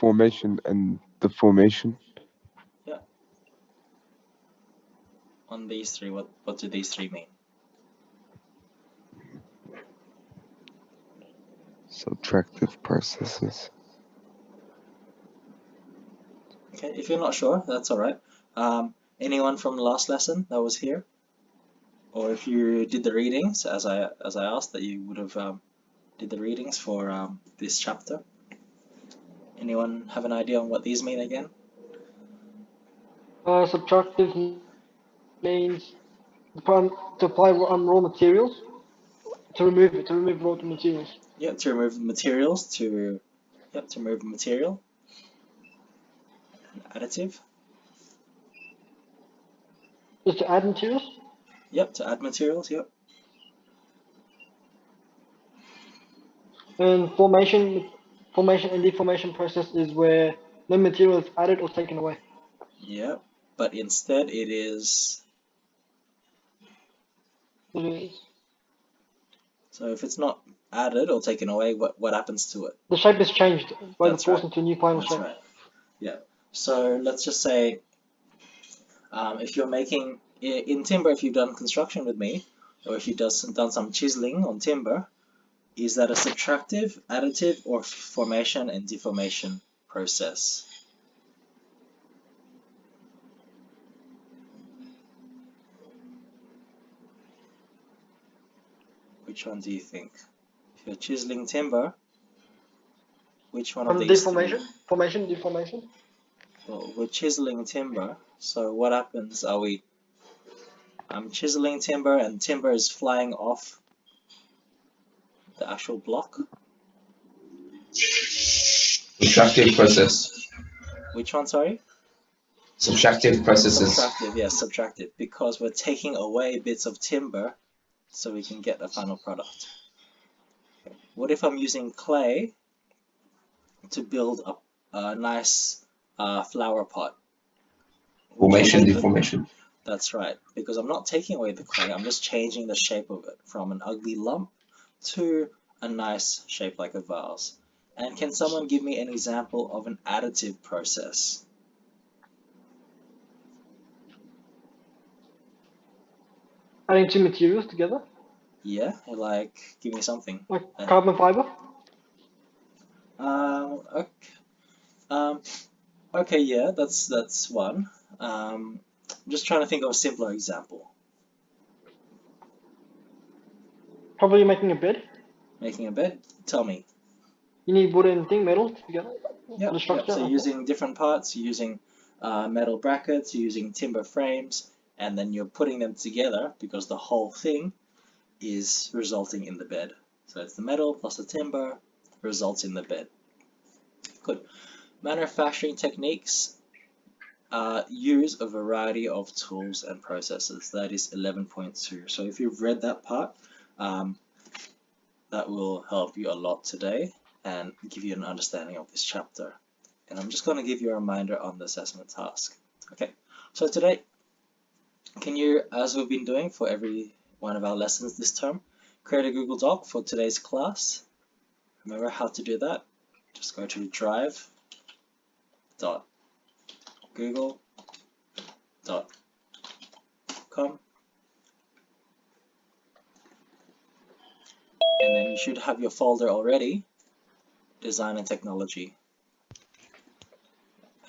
formation and deformation. Yeah. On these three, what do these three mean? Subtractive processes. Okay, if you're not sure, that's all right. Anyone from last lesson that was here, or if you did the readings as I asked, that you would have did the readings for this chapter. Anyone have an idea on what these mean again? Subtractive means to apply raw materials, to remove raw materials. Yeah, to remove materials to remove material. Additive. Is to add materials. Yep, to add materials. Yep. And formation and deformation process is where no material is added or taken away. Yep, but instead it is. So if it's not added or taken away, what happens to it? The shape is changed by That's the force right. into a new final That's shape. right. Yeah. So let's just say, if you're making in timber, if you've done construction with me, or if you've done some chiseling on timber, is that a subtractive, additive, or formation and deformation process? Which one do you think? If you're chiseling timber, which one of these deformation, three? formation, deformation. Well, we're chiseling timber, so what happens? I'm chiseling timber and timber is flying off the actual block. Subtractive process. Which one, sorry? Subtractive processes. Subtractive, yes, subtractive, because we're taking away bits of timber so we can get a final product. What if I'm using clay to build a nice flower pot? Formation, deformation. That's right, because I'm not taking away the clay, I'm just changing the shape of it from an ugly lump to a nice shape like a vase. And can someone give me an example of an additive process? Adding two materials together. Yeah, like give me something. Like carbon fiber. Okay, yeah, that's one. I'm just trying to think of a simpler example. Probably making a bed. Making a bed? Tell me. You need wood and metal together. Yeah. So you're using different parts, you're using metal brackets, you're using timber frames, and then you're putting them together because the whole thing is resulting in the bed. So it's the metal plus the timber results in the bed. Good. Manufacturing techniques use a variety of tools and processes. That is 11.2. So if you've read that part, that will help you a lot today and give you an understanding of this chapter. And I'm just going to give you a reminder on the assessment task. Okay, so today, can you, as we've been doing for every one of our lessons this term, create a Google Doc for today's class? Remember how to do that? Just go to drive.google.com, and then you should have your folder already, Design and Technology.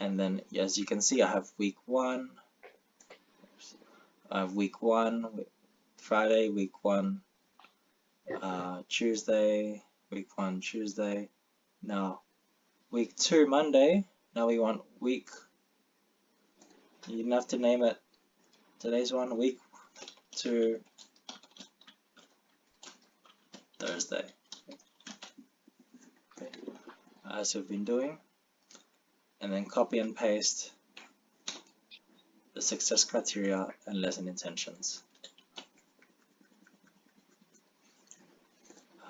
And then, as you can see, I have week 1, Friday, week 1, Tuesday, week 1, Tuesday. Now, week 2, Monday. Now we want week, you didn't have to name it, today's one, week 2, Thursday. Okay. As we've been doing. And then copy and paste the success criteria and lesson intentions.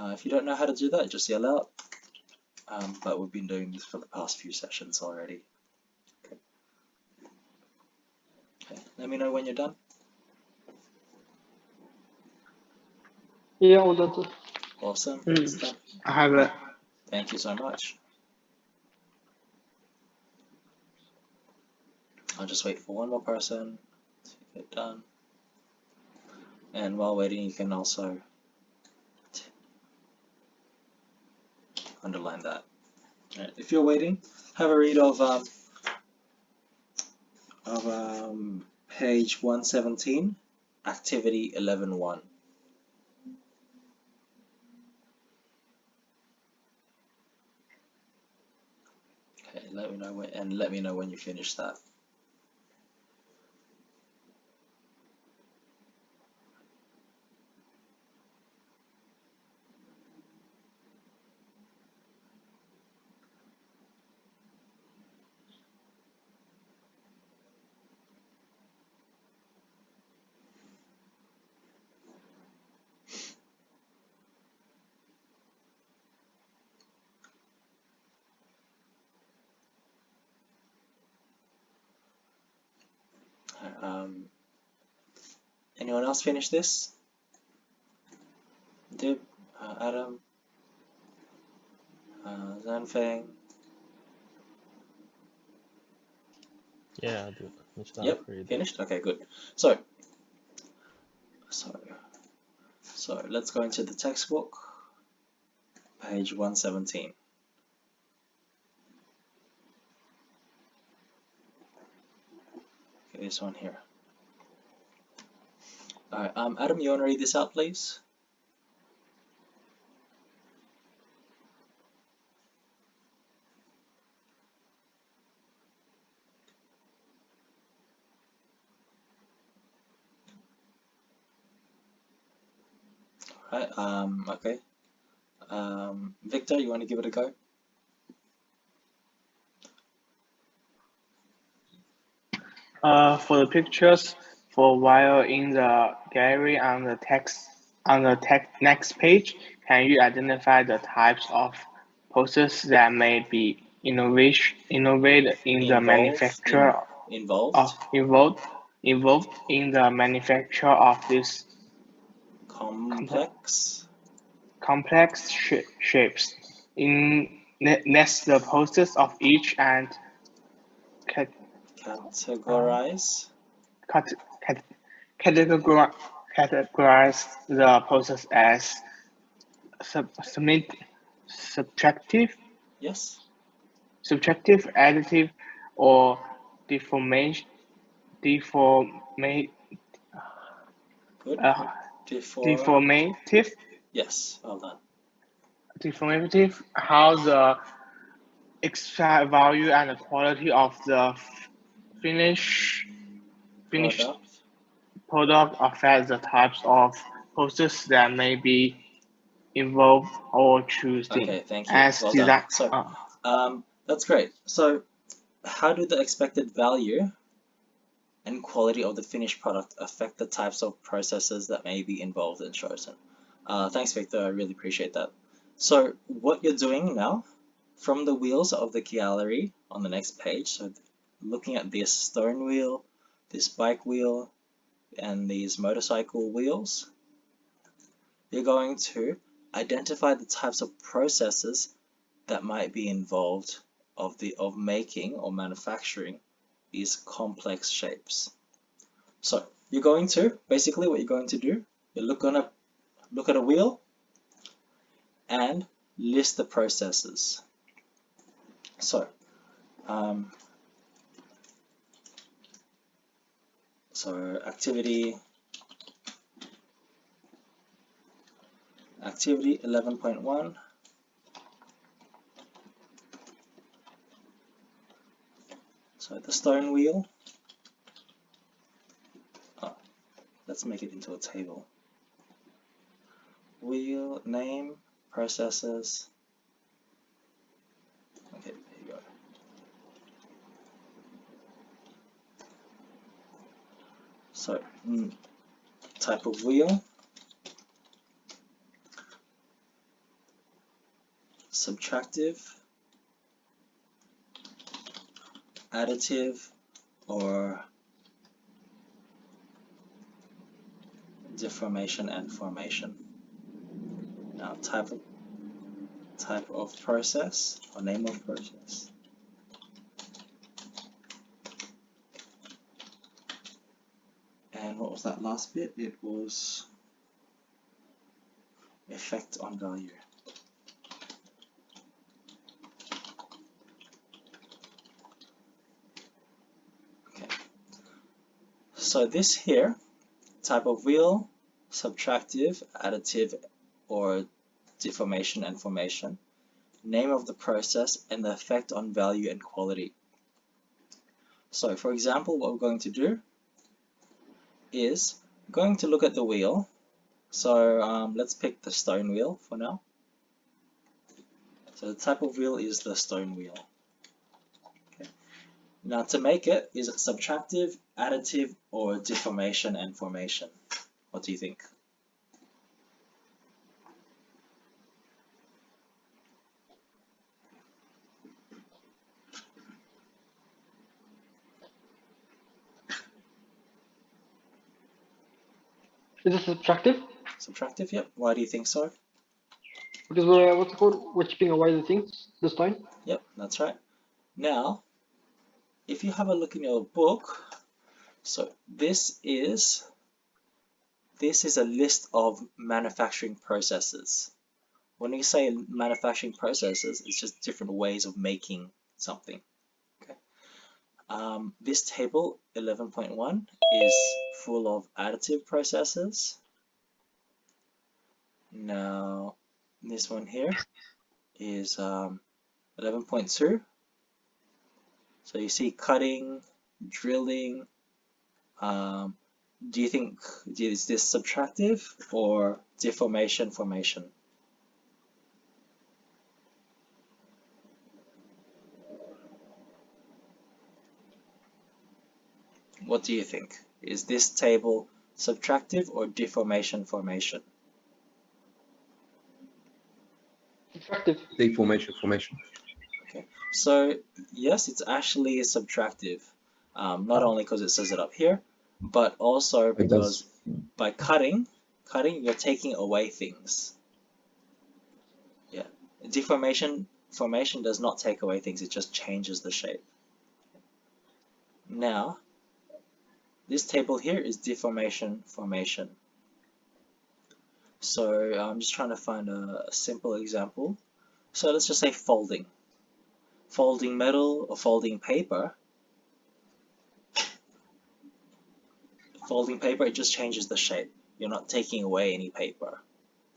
If you don't know how to do that, just yell out. But we've been doing this for the past few sessions already. Okay. Let me know when you're done. Yeah, all done. Awesome. I have it. Thank you so much. I'll just wait for one more person to get done. And while waiting, you can also underline that. Right. If you're waiting, have a read of page 117, activity 11.1. Okay, let me know when you finish that. Anyone else finish this? Dib, Adam, Zanfeng. Yeah, I do. Finished that Yep, already. finished. Okay, good. So let's go into the textbook, page 117. Okay, this one here. All right, Adam, you want to read this out, please? All right. Okay. Victor, you want to give it a go? For the pictures, for while in the gallery on the next page, can you identify the types of processes that may be innovated in the manufacture Involved. involved in the manufacture of these Complex. shapes? Nest the process of each and Categorize. Categorize the process as subtractive, Yes. additive, or deformative. Good. Deformative. Yes. Well done. Deformative. How the extract value and the quality of the finished product affect the types of process that may be involved or choosing. Okay, thank you. As Well design. done. So, that's great. So, how do the expected value and quality of the finished product affect the types of processes that may be involved and chosen? Thanks, Victor. I really appreciate that. So, what you're doing now, from the wheels of the gallery on the next page, so looking at this stone wheel, this bike wheel, and these motorcycle wheels, you're going to identify the types of processes that might be involved of making or manufacturing these complex shapes. So you're going to, basically what you're going to do, you're gonna look at a wheel and list the processes. So activity 11.1. So the stone wheel, let's make it into a table. Wheel, name, processes. Okay, there you go. So type of wheel, subtractive, additive, or deformation and formation. Now type of process or name of process. And what was that last bit? It was effect on value. Okay. So this here, type of wheel, subtractive, additive, or deformation and formation, name of the process, and the effect on value and quality. So for example, what we're going to do is going to look at the wheel. So let's pick the stone wheel for now. So the type of wheel is the stone wheel. Okay. Now to make it, is it subtractive, additive, or deformation and formation? What do you think? Is this subtractive? Subtractive, yep. Why do you think so? Because we're, what's it called? We're chipping away the things, the stone. Yep, that's right. Now, if you have a look in your book, so this is a list of manufacturing processes. When we say manufacturing processes, it's just different ways of making something. Okay. This table 11.1 is full of additive processes. Now, this one here is 11.2. So you see cutting, drilling. Do you think is this subtractive or deformation, formation? What do you think? Is this table subtractive or deformation, formation? Subtractive. Deformation, formation. Okay, so yes, it's actually subtractive. Not only because it says it up here, but also It because does. by cutting, you're taking away things. Yeah, deformation, formation does not take away things, it just changes the shape. Now, this table here is deformation, formation. So I'm just trying to find a simple example. So let's just say folding. Folding metal or folding paper. Folding paper, it just changes the shape. You're not taking away any paper.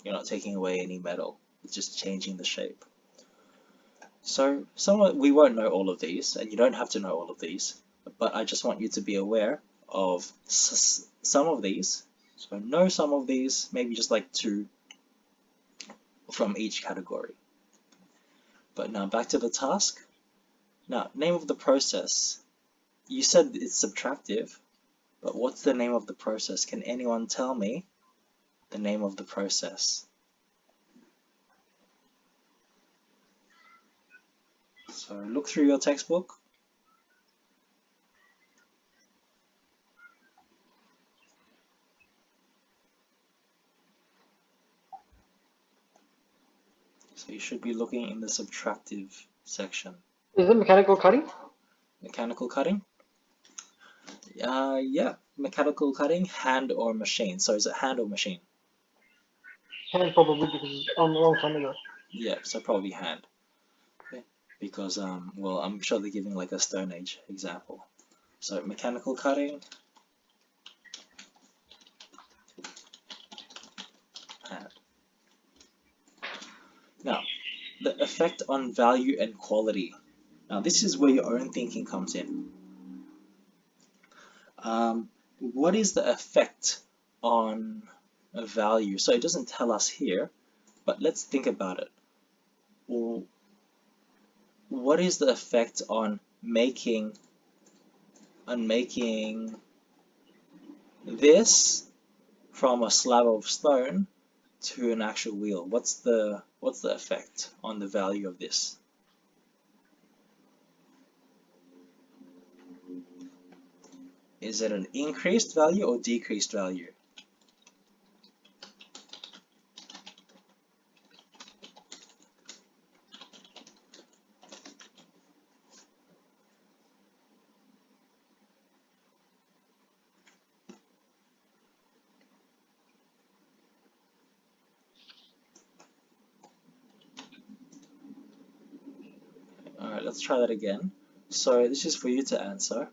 You're not taking away any metal. It's just changing the shape. So we won't know all of these, and you don't have to know all of these, but I just want you to be aware of some of these. So know some of these, maybe just like 2 from each category. But now back to the task. Now, name of the process. You said it's subtractive, but what's the name of the process? Can anyone tell me the name of the process? So look through your textbook. So you should be looking in the subtractive section. Is it mechanical cutting? Mechanical cutting? Yeah, mechanical cutting, hand or machine. So is it hand or machine? Hand probably because it's on the wrong side of it. Yeah, so probably hand. Okay. Because well, I'm sure they're giving like a Stone Age example. So mechanical cutting, hand. Now, the effect on value and quality. Now this is where your own thinking comes in. What is the effect on a value? So it doesn't tell us here, but let's think about it. Well, what is the effect on making this from a slab of stone to an actual wheel? What's the effect on the value of this? Is it an increased value or decreased value? Alright, let's try that again. So this is for you to answer.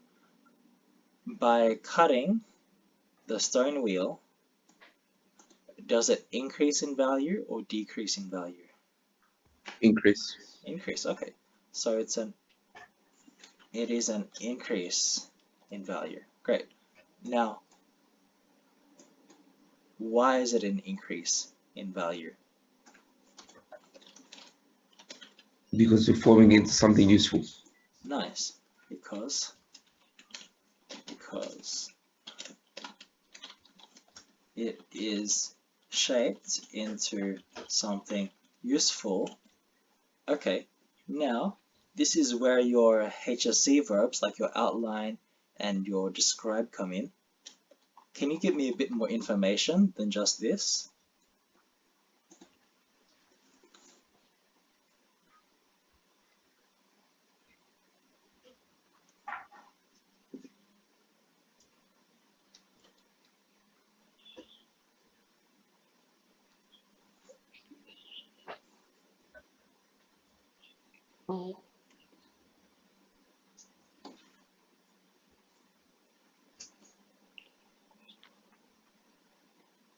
By cutting the stone wheel, does it increase in value or decrease in value? Increase. Increase, okay. So it is an increase in value. Great. Now, why is it an increase in value? Because you're forming into something useful. Nice. Because it is shaped into something useful. Okay, now this is where your HSC verbs like your outline and your describe come in. Can you give me a bit more information than just this?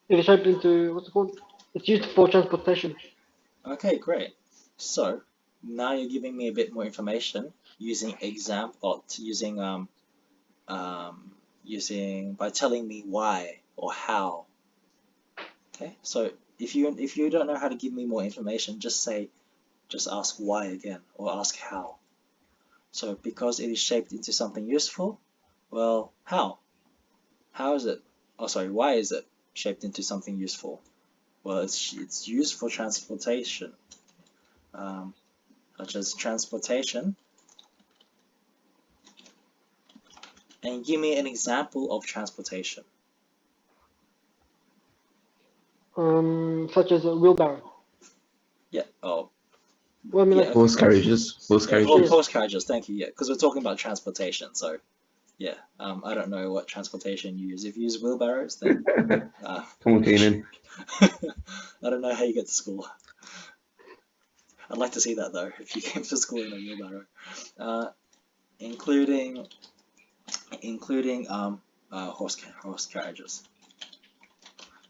It is shaped into, what's it called? It's used for transportation. Okay, great. So now you're giving me a bit more information using using by telling me why or how. Okay, so if you don't know how to give me more information, just ask why again or ask how. So because it is shaped into something useful, well, how? How is it? Oh, sorry, why is it shaped into something useful? Well, it's used for transportation, such as transportation. And give me an example of transportation. Such as a wheelbarrow. Yeah. Oh. Well, I mean, Yeah, like, Horse carriages. Horse yeah, carriages. horse carriages. Thank you. Yeah, because we're talking about transportation. So, yeah. I don't know what transportation you use. If you use wheelbarrows, then Come on, Kanan. I don't know how you get to school. I'd like to see that though. If you came to school in a wheelbarrow, including horse carriages.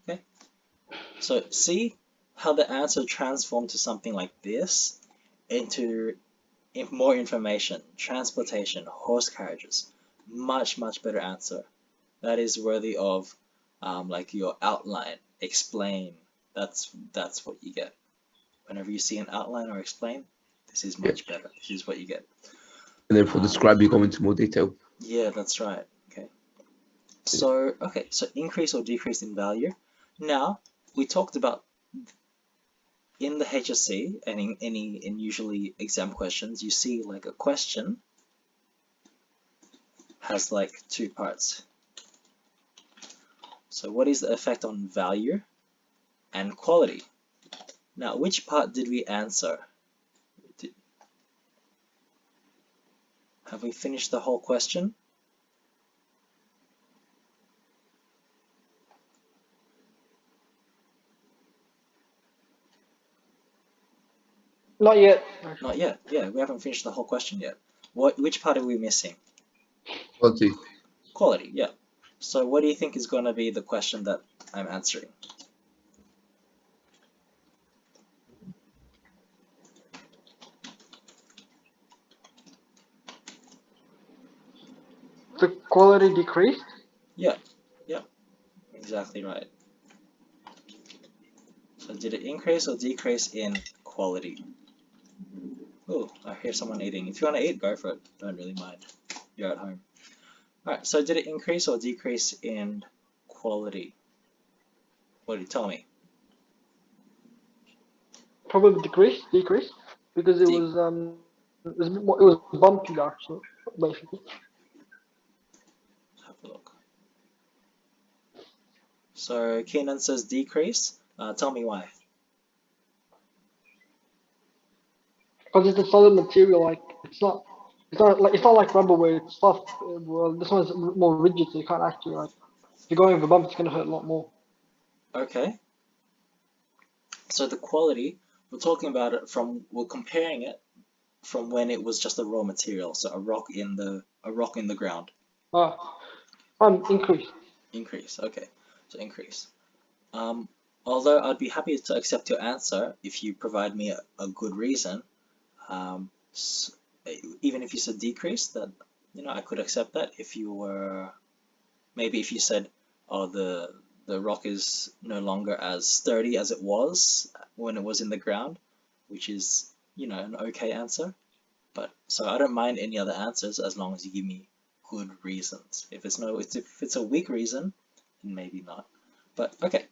Okay. So see how the answer transformed to something like this into more information, transportation, horse carriages. Much better answer. That is worthy of like your outline, explain. That's what you get. Whenever you see an outline or explain, this is much better. This is what you get. And then for describe, you go into more detail. Yeah, that's right. Okay. So increase or decrease in value. Now we talked about in the HSC and in usually exam questions, you see like a question has like two parts. So what is the effect on value and quality? Now, which part did we answer? Have we finished the whole question? not yet. Not yet. Yeah, we haven't finished the whole question yet. Which part are we missing? Quality. Quality, yeah. So what do you think is going to be the question that I'm answering? The quality decreased. Yeah, exactly right. So did it increase or decrease in quality? Oh, I hear someone eating. If you want to eat, go for it. Don't really mind. You're at home. Alright, so did it increase or decrease in quality? What do you tell me? Probably decreased because it was it was bumpy actually, basically. Have a look. So Keenan says decrease. Tell me why. Because it's a solid material, like it's not like rubber where it's soft. Well, this one's more rigid, so you can't actually like. If you're going over bump, it's gonna hurt a lot more. Okay. So the quality, we're talking about it we're comparing it from when it was just a raw material, so a rock in the ground. Increase. Increase. Okay, so increase. Although I'd be happy to accept your answer if you provide me a good reason. Even if you said decrease, that I could accept that. If you were maybe if you said, oh, the rock is no longer as sturdy as it was when it was in the ground, which is an okay answer. But so I don't mind any other answers as long as you give me good reasons. If it's a weak reason, then maybe not. But okay.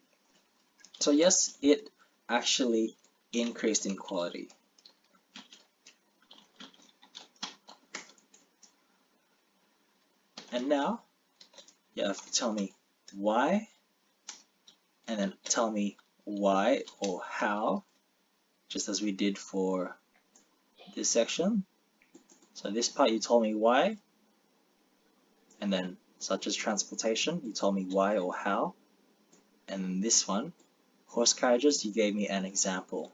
So yes, it actually increased in quality. And now you have to tell me why, and then tell me why or how, just as we did for this section. So this part you told me why, and then such as transportation, you told me why or how, and then this one, horse carriages, you gave me an example.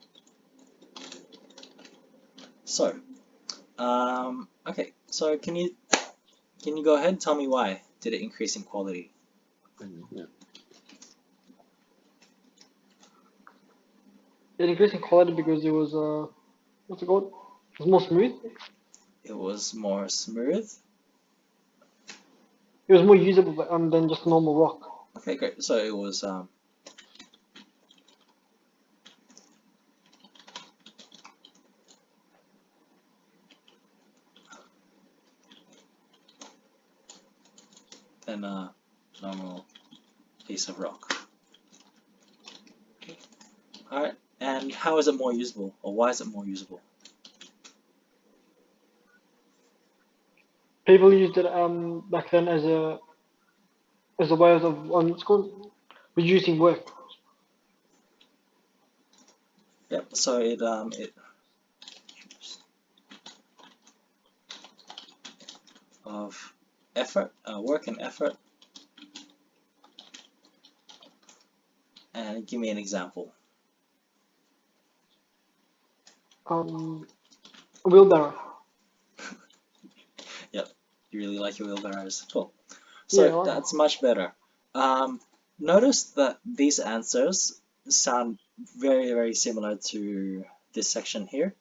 So, okay, so can you go ahead and tell me why did it increase in quality? Yeah. It increased in quality because it was what's it called? It was more smooth. It was more smooth. It was more usable than just normal rock. Okay, great. So it was than a normal piece of rock. Alright, and how is it more usable, or why is it more usable? People used it back then as a way of it's called reducing work. Yep. So it of effort, work and effort. And give me an example. Wheelbarrow. Yep, you really like your wheelbarrows. Cool. So Yeah, that's much better. Notice that these answers sound very, very similar to this section here.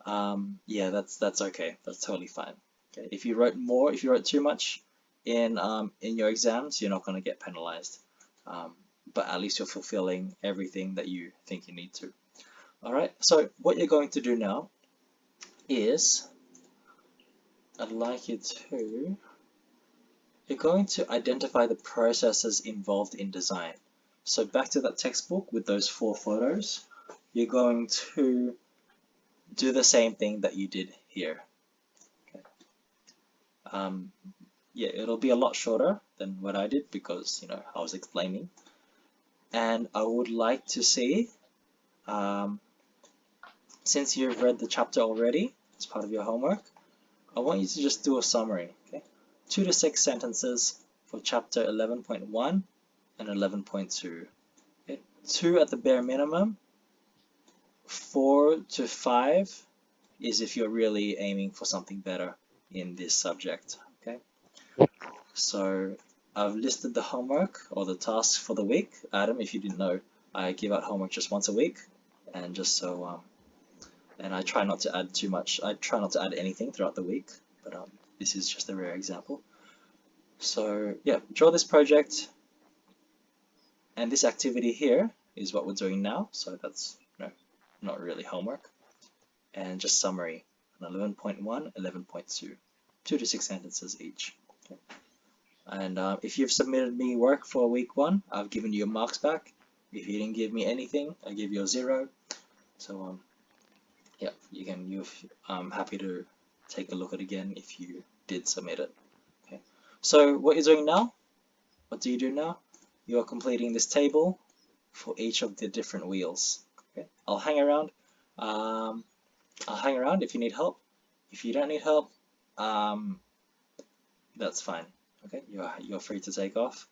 Yeah, that's okay. That's totally fine. Okay, if you wrote too much in your exams, you're not going to get penalized. But at least you're fulfilling everything that you think you need to. All right. So what you're going to do now is, I'd like you to. You're going to identify the processes involved in design. So back to that textbook with those 4 photos, you're going to do the same thing that you did here. Okay. Yeah, it'll be a lot shorter than what I did because I was explaining. And I would like to see, since you've read the chapter already as part of your homework, I want you to just do a summary. Okay, 2 to 6 sentences for chapter 11.1 and 11.2. Okay, 2 at the bare minimum. 4 to 5 is if you're really aiming for something better in this subject. Okay, so I've listed the homework or the tasks for the week. Adam, if you didn't know, I give out homework just once a week, and just so and I try not to add too much. I try not to add anything throughout the week, but this is just a rare example. So yeah, draw this project, and this activity here is what we're doing now. So that's not really homework, and just summary on 11.1, 11.2, 2 to 6 sentences each. Okay. And if you've submitted me work for week 1, I've given you your marks back. If you didn't give me anything, I give you a 0. So yeah, I'm happy to take a look at it again if you did submit it. Okay. So what you're doing now, what do you do now? You're completing this table for each of the different wheels. Okay. I'll hang around. I'll hang around if you need help. If you don't need help, that's fine. Okay, you're free to take off.